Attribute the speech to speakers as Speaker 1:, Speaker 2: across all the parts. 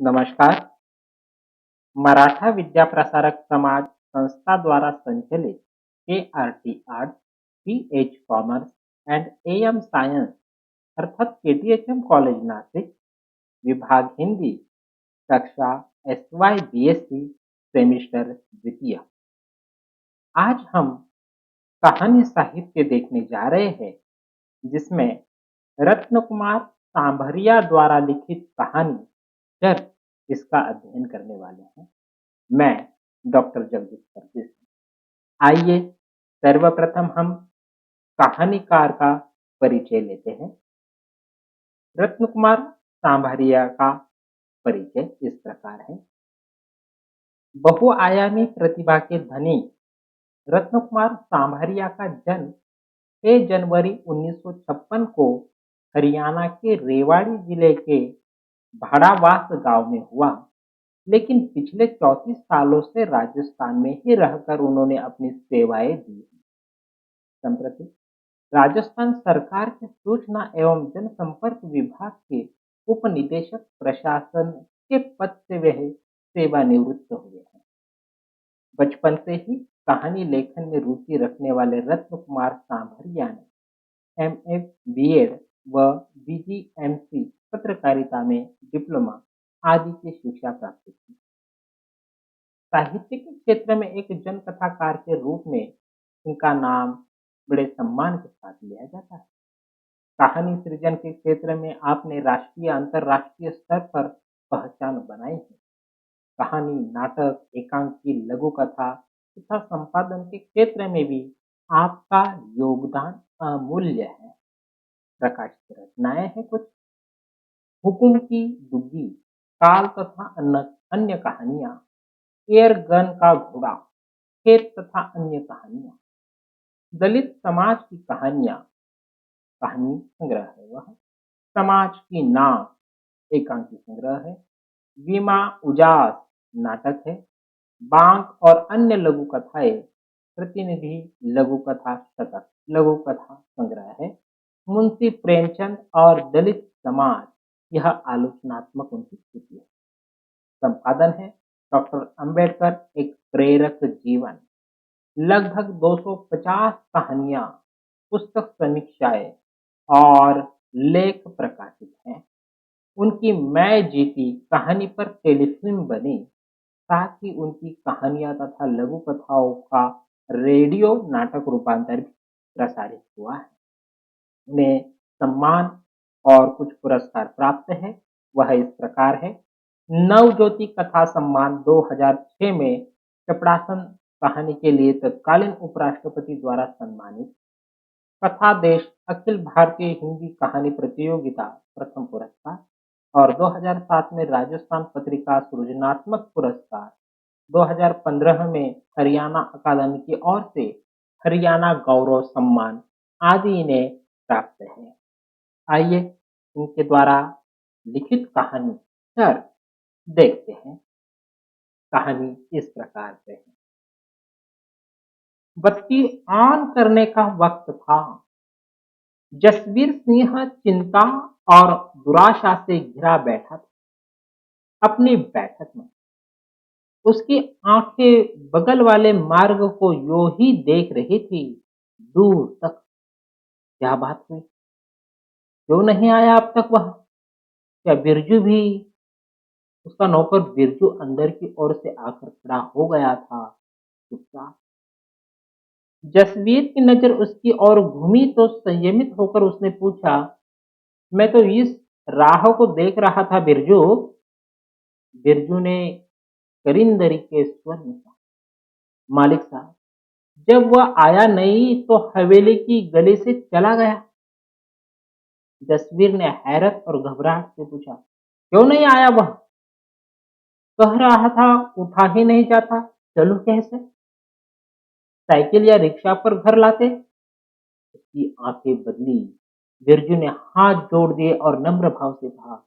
Speaker 1: नमस्कार। मराठा विद्या प्रसारक समाज संस्था द्वारा संचालित KRT arts, PH commerce and AM science अर्थात KTHM कॉलेज नासिक, विभाग हिंदी, कक्षा SY BSc सेमिस्टर द्वितीय। आज हम कहानी साहित्य देखने जा रहे हैं, जिसमें रत्न कुमार सांभरिया द्वारा लिखित कहानी चर इसका अध्ययन करने वाले हैं। मैं डॉक्टर जगदीश परदेसी। आइए सर्वप्रथम हम कहानीकार का परिचय लेते हैं। रत्न कुमार सांभरिया का परिचय इस प्रकार है। बहुआयामी प्रतिभा के धनी रत्न कुमार सांभरिया का जन्म 6 जनवरी 1956 को हरियाणा के रेवाड़ी जिले के भाड़ावास गांव में हुआ, लेकिन पिछले 34 सालों से राजस्थान में ही रहकर उन्होंने अपनी सेवाएं दी हैं। संप्रति राजस्थान सरकार के सूचना एवं जनसंपर्क विभाग के उप निदेशक प्रशासन के पद से वह सेवानिवृत्त हुए हैं। बचपन से ही कहानी लेखन में रुचि रखने वाले रत्न कुमार सांभरिया ने MA BEd व BGMC पत्रकारिता में डिप्लोमा आदि की शिक्षा प्राप्त की। साहित्य के क्षेत्र में एक जन कथाकार के रूप में इनका नाम बड़े सम्मान के साथ लिया जाता है। कहानी सृजन के क्षेत्र में आपने राष्ट्रीय अंतर्राष्ट्रीय स्तर पर पहचान बनाई है। कहानी, नाटक, एकांकी, लघु कथा तथा संपादन के क्षेत्र में भी आपका योगदान अमूल्य है। प्रकाशित रचनाएं हैं कुछ: हुकुम की दुग्गी, काल तथा अन्य कहानियां, एयर गन का घोड़ा, खेत तथा अन्य कहानियां, दलित समाज की कहानियां, कहानी संग्रह है वह, समाज की नाव एकांकी संग्रह है, विमा उजास नाटक है, बांक और अन्य लघु कथाएं, प्रतिनिधि लघु कथा शतक लघु कथा संग्रह है, मुंशी प्रेमचंद और दलित समाज, यह आलोचनात्मक उनकी कृति है। संपादन है डॉक्टर अंबेडकर एक प्रेरक जीवन, लगभग 250 कहानियां, पुस्तक समीक्षाएं और लेख प्रकाशित हैं। उनकी मैं जीती कहानी पर टेलीफिल्म बनी, साथ ही उनकी कहानियां तथा लघु कथाओं का रेडियो नाटक रूपांतर प्रसारित हुआ है। उन्हें सम्मान और कुछ पुरस्कार प्राप्त है, वह इस प्रकार है: नवज्योति कथा सम्मान 2006 में चपड़ासन कहानी के लिए तत्कालीन उपराष्ट्रपति द्वारा सम्मानित, कथा देश अखिल भारतीय हिंदी कहानी प्रतियोगिता प्रथम पुरस्कार और 2007 में राजस्थान पत्रिका सृजनात्मक पुरस्कार, 2015 में हरियाणा अकादमी की ओर से हरियाणा गौरव सम्मान आदि इन्हें प्राप्त है। आइए इनके द्वारा लिखित कहानी चर देखते हैं। कहानी इस प्रकार से है। बत्ती ऑन करने का वक्त था। जसवीर सिंह चिंता और दुराशा से घिरा बैठा था अपनी बैठक में। उसकी आंखें बगल वाले मार्ग को यो ही देख रही थी, दूर तक। क्या बात हुई? क्यों नहीं आया अब तक वह? क्या बिरजू भी? उसका नौकर बिरजू अंदर की ओर से आकर खड़ा हो गया था, चुपचाप। जसवीर की नजर उसकी ओर घूमी तो संयमित होकर उसने पूछा, मैं तो इस राह को देख रहा था बिरजू। बिरजू ने करिंदरी के स्वर में कहा, मालिक साहब, जब वह आया नहीं तो हवेली की गली से चला गया। जसवीर ने हैरत और घबराहट से पूछा, क्यों नहीं आया वह? कह रहा था उठा ही नहीं जाता, चलूं कैसे? साइकिल या रिक्शा पर घर लाते। उसकी आंखें बदली। बिरजू ने हाथ जोड़ दिए और नम्र भाव से कहा,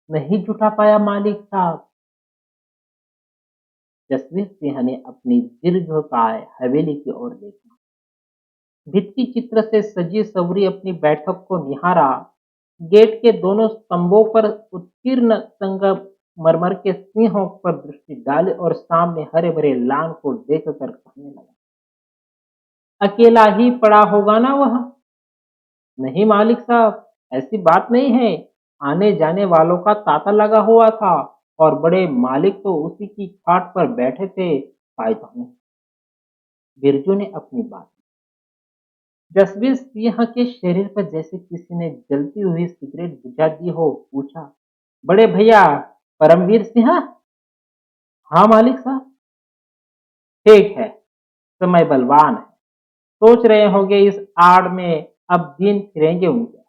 Speaker 1: नहीं जुटा पाया मालिक साहब। जसवीर सिंह ने अपनी दीर्घकाय हवेली की ओर देखा। भित्ति चित्र से सजी सवरी अपनी बैठक को निहारा। गेट के दोनों स्तंभों पर उत्कीर्ण संग मरमर के सिंहों पर दृष्टि डाली और सामने हरे भरे लान को देखकर कहने लगा, अकेला ही पड़ा होगा ना वह? नहीं मालिक साहब, ऐसी बात नहीं है। आने जाने वालों का तांता लगा हुआ था और बड़े मालिक तो उसी की खाट पर बैठे थे पायदान। बिरजू ने अपनी बात जसवीर सिंह के शरीर पर जैसे किसी ने जलती हुई सिगरेट बुझा दी हो पूछा, बड़े भैया परमवीर सिंह? हाँ मालिक साहब। ठीक है, समय बलवान है। सोच रहे होंगे इस आड़ में अब दिन फिरेंगे उनके।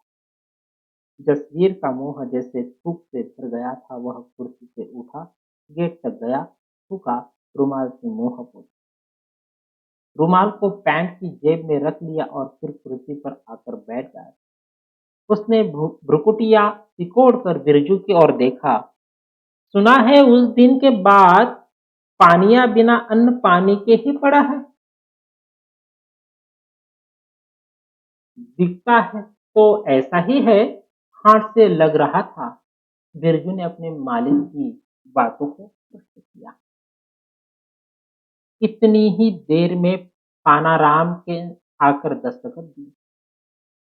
Speaker 1: जसवीर का मुंह जैसे थूक से भर गया था। वह कुर्सी से उठा, गेट तक गया, थूका, रुमाल से मुंह पोंछा, रुमाल को पैंट की जेब में रख लिया और फिर कुर्सी पर आकर बैठ गया। उसने भ्रुकुटियां सिकोड़ कर बिरजू की ओर देखा। सुना है उस दिन के बाद पानिया बिना अन्न पानी के ही पड़ा है। दिखता है तो ऐसा ही है, हाथ से लग रहा था। बिरजू ने अपने मालिक की बातों को स्पष्ट किया। इतनी ही देर में पानाराम के आकर दस्तखत दिए।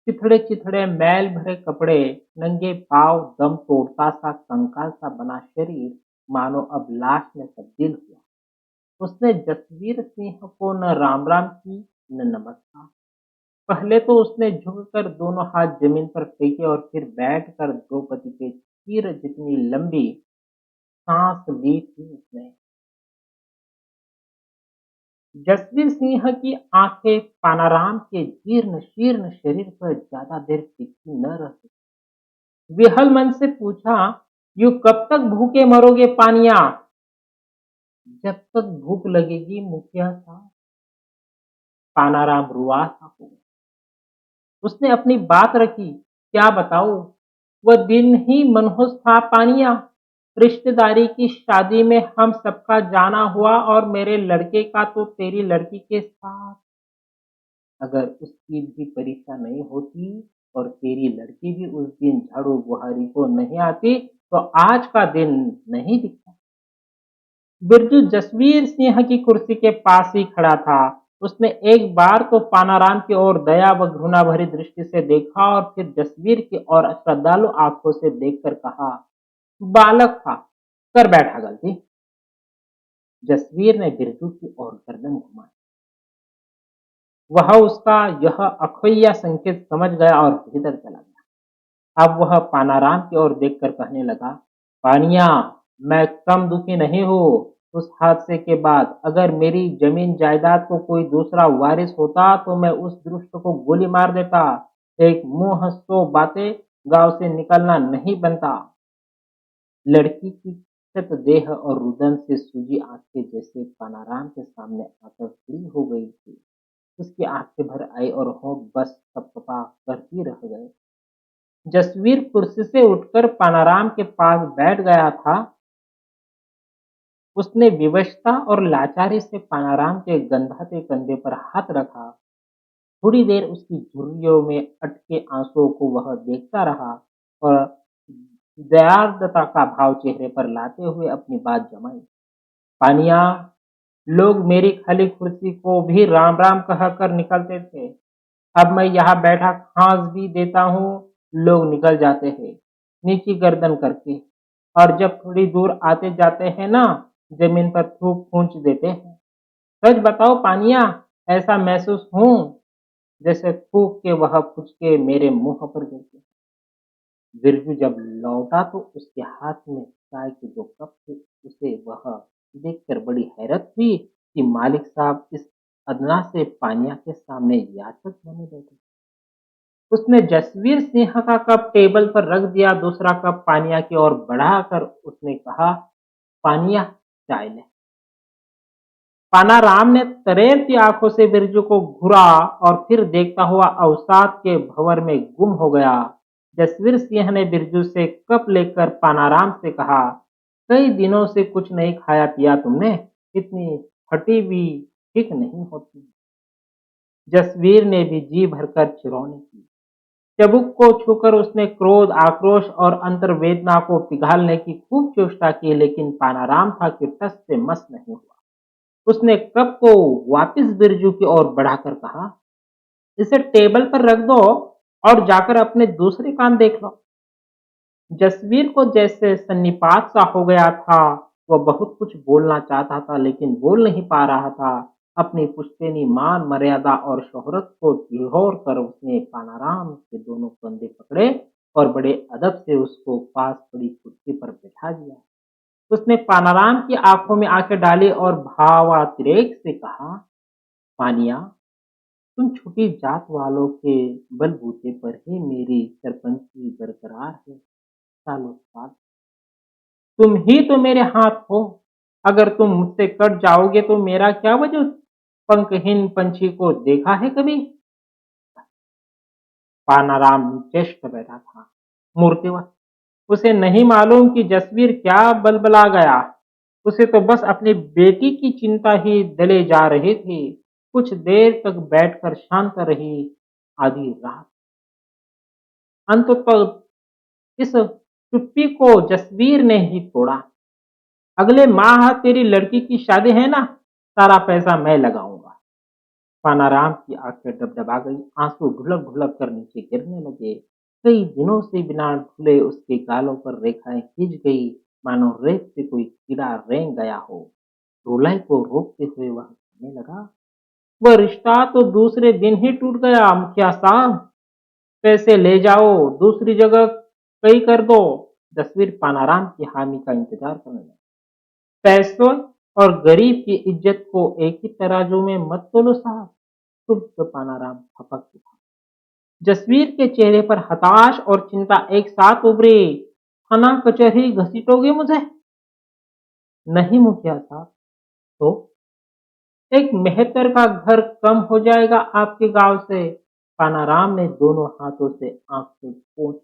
Speaker 1: चिथड़े चिथड़े मैल भरे कपड़े, नंगे पांव, दम तोड़ता सा कंकाल सा बना शरीर मानो अब लाश में तब्दील हुआ। उसने जसवीर सिंह को न राम राम की न नमस्कार। पहले तो उसने झुककर दोनों हाथ जमीन पर फेंके और फिर बैठकर द्रौपदी के चीर जितनी लंबी सांस ली थी उसने। जसवीर सिंह की आंखें पानाराम के जीर्ण शीर्ण शरीर पर ज्यादा देर टिकी न रह सकी। विहल मन से पूछा, यू कब तक भूखे मरोगे पानिया? जब तक भूख लगेगी मुखिया साहब। पानाराम रुआ सा हो गया। उसने अपनी बात रखी, क्या बताऊं? वह दिन ही मनहूस था पानिया। रिश्तेदारी की शादी में हम सबका जाना हुआ और मेरे लड़के का तो तेरी लड़की के साथ। अगर उसकी भी परीक्षा नहीं होती और तेरी लड़की भी उस दिन झाड़ू बुहारी को नहीं आती तो आज का दिन नहीं दिखता। बिरजू जसवीर सिंह की कुर्सी के पास ही खड़ा था। उसने एक बार तो पानाराम की ओर दया व घृणा भरी दृष्टि से देखा और फिर जसवीर की ओर श्रद्धालु आंखों से देखकर कहा, बालक था, कर बैठा गलती। जसवीर ने बिरजू की ओर गर्दन घुमाई। वह उसका यह अखोइया संकेत समझ गया और भीतर चला गया। अब वह पानाराम की ओर देखकर कहने लगा, पानिया, मैं कम दुखी नहीं हूँ। उस हादसे के बाद अगर मेरी जमीन जायदाद को कोई दूसरा वारिस होता तो मैं उस दुष्ट को गोली मार देता। एक मुंह सो बातें गांव से निकलना नहीं बनता। लड़की की क्षत देह और रुदन से सूजी आंखें जैसे पानाराम के सामने आकर खड़ी हो गई थी। उसकी आंखें भर आई और होंठ बस कपकपा कर ही रह गए। जसवीर कुर्सी से उठकर पानाराम के पास बैठ गया था। उसने विवशता और लाचारी से पानाराम के गंधाते कंधे पर हाथ रखा। थोड़ी देर उसकी झुर्रियों में अटके आंसुओं को वह देखता रहा और दयार्द्रता का भाव चेहरे पर लाते हुए अपनी बात जमाई। पानिया, लोग मेरी खाली कुर्सी को भी राम राम कहकर निकलते थे। अब मैं यहाँ बैठा खांस भी देता हूँ, लोग निकल जाते हैं नीची गर्दन करके, और जब थोड़ी दूर आते जाते हैं ना, जमीन पर थूक पूंछ देते हैं। सच बताओ पानिया, ऐसा महसूस हूँ जैसे थूक के वह पुचके मेरे मुंह पर गिरते। बिरजू जब लौटा तो उसके हाथ में चाय के 2 कप थे। उसे वह देखकर बड़ी हैरत हुई कि मालिक साहब इस अदना से पानिया के सामने याचक बने बैठे। उसने जसवीर सिंह का कप टेबल पर रख दिया। दूसरा कप पानिया की ओर बढ़ाकर उसने कहा, पानिया, चाय ले। पानाराम ने तरेलती आंखों से बिरजू को घूरा और फिर देखता हुआ अवसाद के भंवर में गुम हो गया। जसवीर सिंह ने बिरजू से कप लेकर पानाराम से कहा, कई दिनों से कुछ नहीं खाया पिया तुमने, इतनी फटी हुई ठीक नहीं होती। जसवीर ने भी जी भरकर चिरौनी की। चबुक को छूकर उसने क्रोध, आक्रोश और अंतर्वेदना को पिघालने की खूब चेष्टा की, लेकिन पानाराम था कि टस से मस नहीं हुआ। उसने कप को वापस बिरजू की ओर बढ़ाकर कहा, इसे टेबल पर रख दो और जाकर अपने दूसरे कान देख लो। जसवीर को जैसे सन्निपात सा हो गया था। वह बहुत कुछ बोलना चाहता था, लेकिन बोल नहीं पा रहा था। अपनी पुश्तैनी मान, मर्यादा और शोहरत को तिहोर कर उसने पानाराम के दोनों कंधे पकड़े और बड़े अदब से उसको पास पड़ी कुर्सी पर बैठा दिया। उसने पानाराम की आंखों में आंखें डाली और भावातिरेक से कहा, पानिया, तुम छोटी जात वालों के बलबूते पर ही मेरी सरपंची बरकरार है। सालों साल तुम ही तो मेरे हाथ हो। अगर तुम मुझसे कट जाओगे तो मेरा क्या वजूद? पंखहीन पंछी को देखा है कभी? पानाराम चेष्ट बैठा था, मूर्तिवत। उसे नहीं मालूम कि जसवीर क्या बलबला गया। उसे तो बस अपनी बेटी की चिंता ही दले जा रही थी। कुछ देर तक बैठकर शांत रही। आधी रात अंततः इस चुप्पी को जसवीर ने ही तोड़ा। अगले माह तेरी लड़की की शादी है ना, सारा पैसा मैं लगाऊंगा। पानाराम की आंखें डबडबा गई, आंसू ढुलक ढुलक कर नीचे गिरने लगे। कई दिनों से बिना धुले उसके गालों पर रेखाएं खिंच गई, मानो रेत से कोई कीड़ा रेंग गया हो। रोलाई को रोकते हुए वह कहने लगा, वह रिश्ता तो दूसरे दिन ही टूट गया मुखिया साहब। पैसे ले जाओ, दूसरी जगह कहीं कर दो। जसवीर पानाराम की हामी का इंतजार करने लगा। पैसों और गरीब की इज्जत को एक ही तराजू में मत तोलो साहब। शुद्ध पानाराम फपक उठा। जसवीर के चेहरे पर हताश और चिंता एक साथ उभरी। थाना कचहरी घसीटोगे मुझे? नहीं मुखिया साहब। तो एक मेहतर का घर कम हो जाएगा आपके गांव से। पानाराम ने दोनों हाथों से आंखें पोंछ,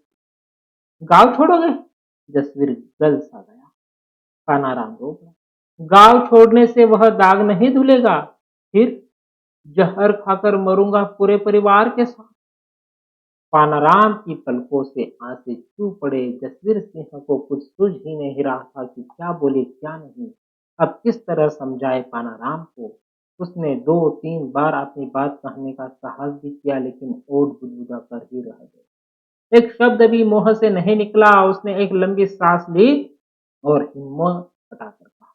Speaker 1: गांव छोड़ोगे? जसवीर गल सा गया। पानाराम रो गया। गांव छोड़ने से वह दाग नहीं धुलेगा। फिर जहर खाकर मरूंगा पूरे परिवार के साथ। पानाराम की पलकों से आंसू छू पड़े। जसवीर सिंह को कुछ सूझ ही नहीं रहा था कि क्या बोले क्या नहीं। अब किस तरह समझाए पानाराम को। उसने 2-3 बार अपनी बात कहने का साहस भी किया, लेकिन ओठ बुदबुदा कर ही रह गए। एक शब्द भी मुंह से नहीं निकला। उसने एक लंबी सांस ली और हिम्मत हटाकर कहा,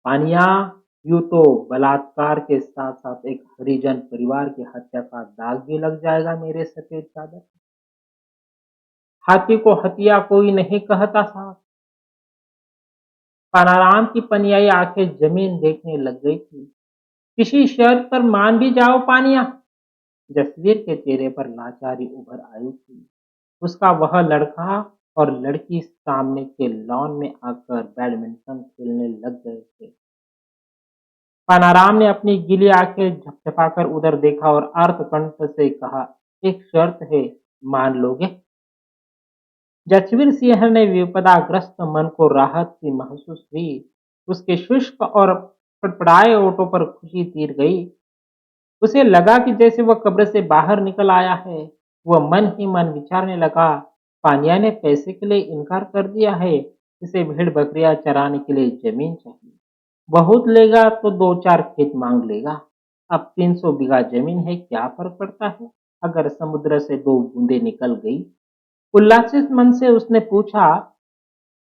Speaker 1: पानिया, यूं तो बलात्कार के साथ साथ एक हरिजन परिवार की हत्या का दाग भी लग जाएगा मेरे सफेद चादर। हाथी को हत्या कोई नहीं कहता साहब। पानाराम की पनियाई आंखें जमीन देखने लग गई थी। किसी शर्त पर मान भी जाओ पानिया। जसवीर के चेहरे पर लाचारी उभर आई थी। उसका वह लड़का और लड़की सामने के लॉन में आकर बैडमिंटन खेलने लग गए थे। पानाराम ने अपनी गीली आंखें झपझपाकर उधर देखा और अर्थकंठ से कहा, एक शर्त है, मान लोगे? जसवीर सिंह ने विपदाग्रस्त मन को राहत सी महसूस हुई। उसके शुष्क और फड़फड़ाए ओठों पर खुशी तीर गई। उसे लगा कि जैसे वह कब्र से बाहर निकल आया है। वह मन ही मन विचारने लगा, पानिया ने पैसे के लिए इनकार कर दिया है। इसे भेड़ बकरियां चराने के लिए जमीन चाहिए। बहुत लेगा तो 2-4 खेत मांग लेगा। अब 300 बीघा जमीन है, क्या फर्क पड़ता है अगर समुद्र से 2 बूंदे निकल गई। उल्लासित मन से उसने पूछा,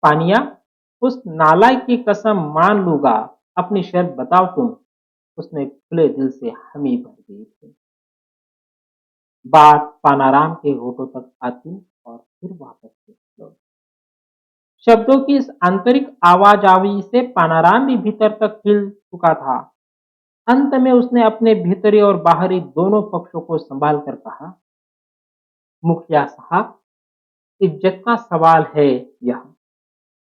Speaker 1: पानिया, उस नालायक की कसम मान लूंगा, अपनी शर्त बताओ तुम। उसने खुले दिल से हामी भर दी थी। बात पानाराम के होठों तक आती और फिर वापस लौटती। शब्दों की इस आंतरिक आवाजावी से पानाराम भी भीतर तक हिल चुका था। अंत में उसने अपने भीतरी और बाहरी दोनों पक्षों को संभाल कर कहा, मुखिया साहब, इज्जत का सवाल है यह।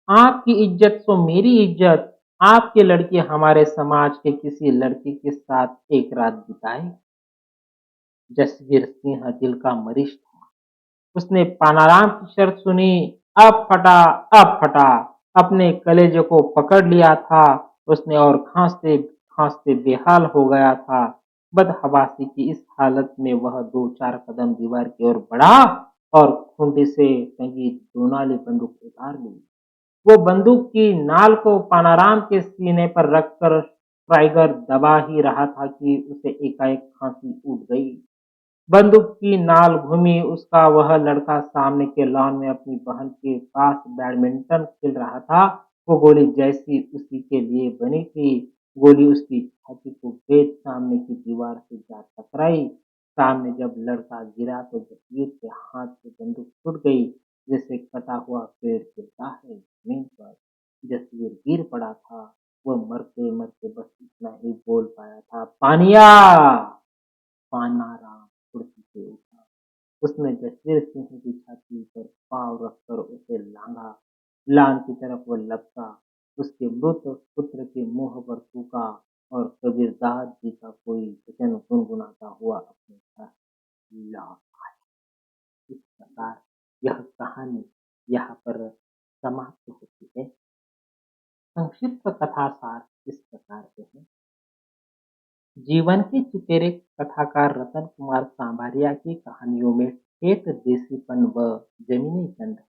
Speaker 1: आपकी इज्जत तो मेरी इज्जत। आपकी लड़की हमारे समाज के किसी लड़के के साथ एक रात बिताए। जसवीर सिंह दिल का मरीज था। उसने पानाराम की शर्त सुनी। अब फटा, अब फटा। अपने कलेजे को पकड़ लिया था उसने और खांसते खांसते बेहाल हो गया था। बदहवासी की इस हालत में वह 2-4 कदम दीवार की ओर बढ़ा और खूंटी से टंगी दोनाली बंदूक उतार ली। वो बंदूक की नाल को पानाराम के सीने पर रखकर टाइगर दबा ही रहा था कि उसे एकाएक खांसी उठ गई। बंदूक की नाल घूमी, उसका वह लड़का सामने के लॉन में अपनी बहन के पास बैडमिंटन खेल रहा था। वो गोली जैसी उसी के लिए बनी थी, गोली उसकी छाती को भेद सामने की दीवार से जा टकराई। सामने जब लड़का गिरा तो जसवीर के हाथ से बंदूक छूट गई, जैसे कटा हुआ पेड़ गिरता है जमीन पर। जसवीर गिर पड़ा था। वह मरते मरते बस इतना ही बोल पाया था, पानिया। पानाराम कुर्सी से उठा। उसने जसवीर सिंह की छाती पर पाँव रखकर उसे लांघा। लान की तरफ वह लपका, उसके मृत पुत्र के मुंह पर थूका और कबीरदास जी का कोई भजन गुनगुनाता हुआ अपने घर लौट आया। इस प्रकार यह कहानी यहाँ पर समाप्त होती है। संक्षिप्त कथा सार इस प्रकार से है। जीवन के चितेरे कथाकार रतन कुमार सांभारिया की कहानियों में ठेठ देसीपन व जमीनी गंध है।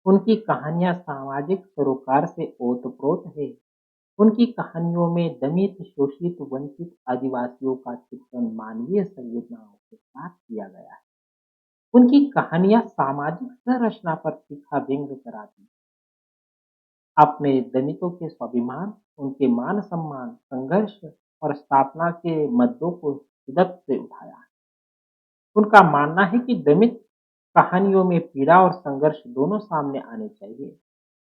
Speaker 1: उनकी कहानियां सामाजिक सरोकार से ओतप्रोत है। उनकी कहानियों में दमित, शोषित, वंचित आदिवासियों का चित्रण मानवीय संवेदनाओं के साथ किया गया है। उनकी कहानियां सामाजिक संरचना पर तीखा व्यंग्य कराती, अपने दलितों के स्वाभिमान, उनके मान सम्मान, संघर्ष और स्थापना के मुद्दों को शिद्दत से उठाया है। उनका मानना है कि दमित कहानियों में पीड़ा और संघर्ष दोनों सामने आने चाहिए।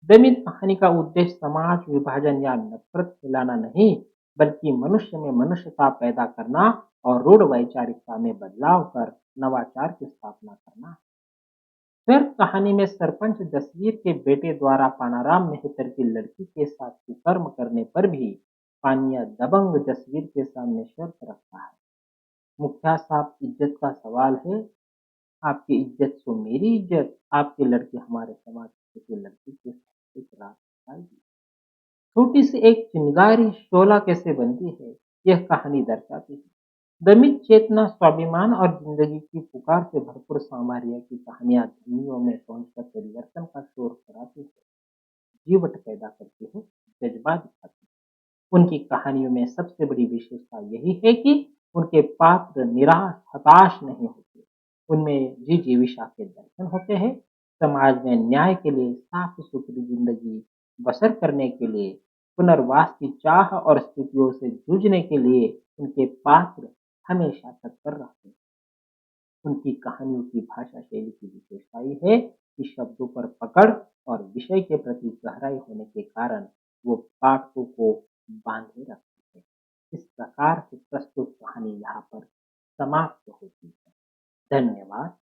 Speaker 1: दमित कहानी का उद्देश्य समाज विभाजन या नफरत फैलाना नहीं, बल्कि मनुष्य में मनुष्यता पैदा करना और रूढ़ वैचारिकता में बदलाव कर नवाचार की स्थापना करना है। फिर कहानी में सरपंच जसवीर के बेटे द्वारा पानाराम मेहतर की लड़की के साथ कुकर्म करने पर भी पानिया दबंग जसवीर के सामने शर्त रखता है, मुखिया साहब, इज्जत का सवाल है, आपकी इज्जत सो मेरी इज्जत, आपकी लड़की हमारे समाज की लड़की के साथ एक रात बिताएगी। छोटी सी एक चिंगारी शोला कैसे बनती है, यह कहानी दर्शाती है। दमित चेतना, स्वाभिमान और जिंदगी की पुकार से भरपूर सांवरिया की कहानियां धर्मियों में पहुंचकर परिवर्तन का शोर कराती है, जीवट पैदा करती है, जज्बा दिखाती है। उनकी कहानियों में सबसे बड़ी विशेषता यही है कि उनके पात्र निराश हताश नहीं होते। उनमें जिजीविषा के दर्शन होते हैं। समाज में न्याय के लिए, साफ सुथरी जिंदगी बसर करने के लिए, पुनर्वास की चाह और स्थितियों से जूझने के लिए उनके पात्र हमेशा तत्पर रहते हैं। उनकी कहानियों की भाषा शैली की विशेषता ये है कि शब्दों पर पकड़ और विषय के प्रति गहराई होने के कारण वो पाठकों को बांधे रखती है। इस प्रकार से प्रस्तुत कहानी यहाँ पर समाप्त होती है। धन्यवाद।